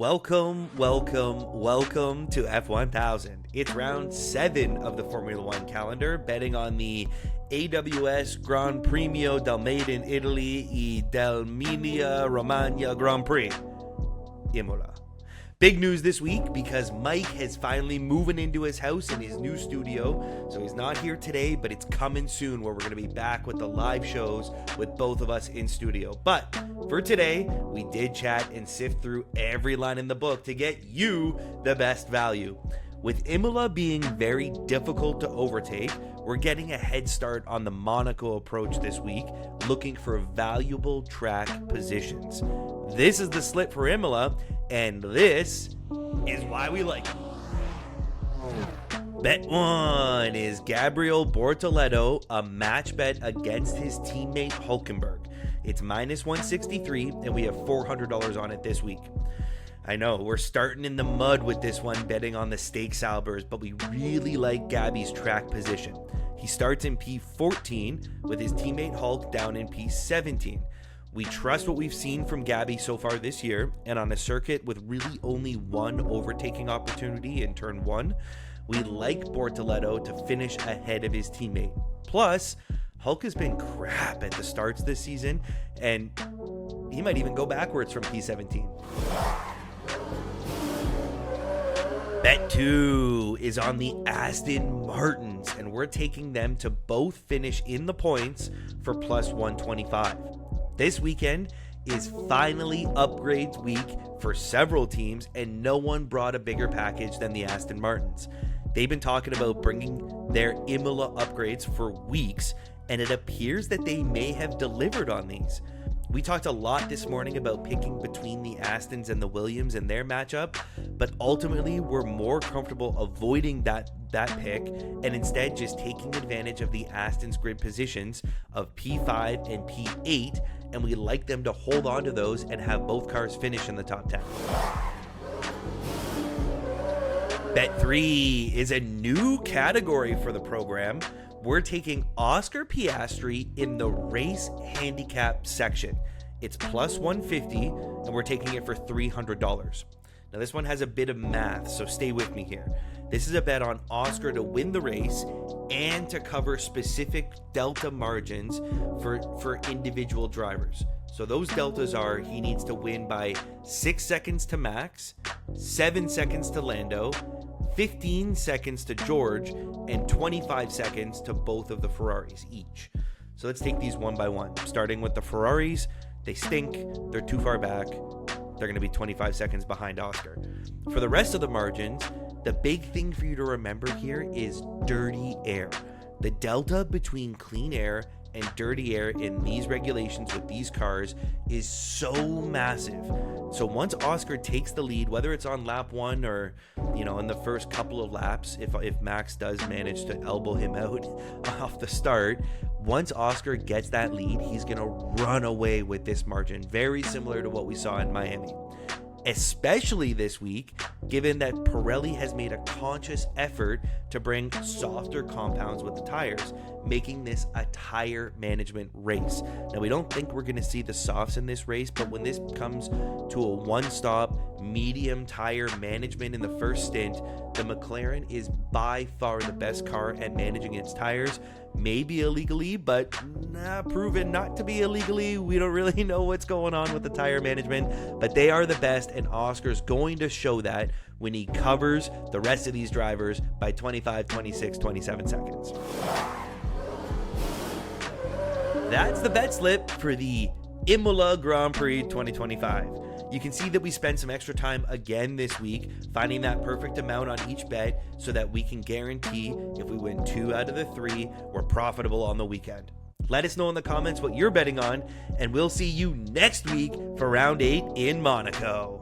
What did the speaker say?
Welcome to F1000. It's round 7 of the Formula One calendar, betting on the AWS Gran Premio del Made in Italy e dell'Emilia Romagna Grand Prix, Imola. Big news this week because Mike has finally moving into his house in his new studio. So he's not here today, but it's coming soon where we're going to be back with the live shows with both of us in studio. But for today, we did chat and sift through every line in the book to get you the best value. With Imola being very difficult to overtake, we're getting a head start on the Monaco approach this week, looking for valuable track positions. This is the slip for Imola, and this is why we like it. Bet 1 is Gabriel Bortoleto, a match bet against his teammate Hulenberg. It's minus 163, and we have $400 on it this week. I know, we're starting in the mud with this one, betting on the stakes albers, but we really like Gabby's track position. He starts in P14 with his teammate Hulk down in P17. We trust what we've seen from Gabby so far this year, and on a circuit with really only one overtaking opportunity in turn 1, we like Bortoleto to finish ahead of his teammate. Plus, Hulk has been crap at the starts this season, and he might even go backwards from P17. Bet 2 is on the Aston Martins, and we're taking them to both finish in the points for plus 125. This weekend is finally upgrades week for several teams, and no one brought a bigger package than the Aston Martins. They've been talking about bringing their Imola upgrades for weeks, and it appears that they may have delivered on these. We talked a lot this morning about picking between the Astons and the Williams in their matchup, but ultimately we're more comfortable avoiding that pick and instead just taking advantage of the Aston's grid positions of P5 and P8, and we like them to hold on to those and have both cars finish in the top 10. Bet 3 is a new category for the program. We're taking Oscar Piastri in the race handicap section. It's plus 150, and we're taking it for $300. Now, this one has a bit of math, so stay with me here. This is a bet on Oscar to win the race and to cover specific delta margins for individual drivers. So those deltas are he needs to win by 6 seconds to Max, 7 seconds to Lando, 15 seconds to George, and 25 seconds to both of the Ferraris each. So let's take these one by one. Starting with the Ferraris, they stink, they're too far back, they're going to be 25 seconds behind Oscar. For the rest of the margins, the big thing for you to remember here is dirty air. The delta between clean air and dirty air in these regulations with these cars is so massive. So once Oscar takes the lead, whether it's on lap 1 or, in the first couple of laps, if Max does manage to elbow him out off the start, once Oscar gets that lead, he's going to run away with this margin, very similar to what we saw in Miami. Especially this week, given that Pirelli has made a conscious effort to bring softer compounds with the tires, making this a tire management race. Now, we don't think we're going to see the softs in this race, but when this comes to a one-stop medium tire management in the first stint, the McLaren is by far the best car at managing its tires. Maybe illegally, but proven not to be illegally. We don't really know what's going on with the tire management, but they are the best, and Oscar's going to show that when he covers the rest of these drivers by 25, 26, 27 seconds. That's the bet slip for the Imola Grand Prix 2025. You can see that we spent some extra time again this week finding that perfect amount on each bet so that we can guarantee if we win 2 out of the 3, we're profitable on the weekend. Let us know in the comments what you're betting on, and we'll see you next week for round 8 in Monaco.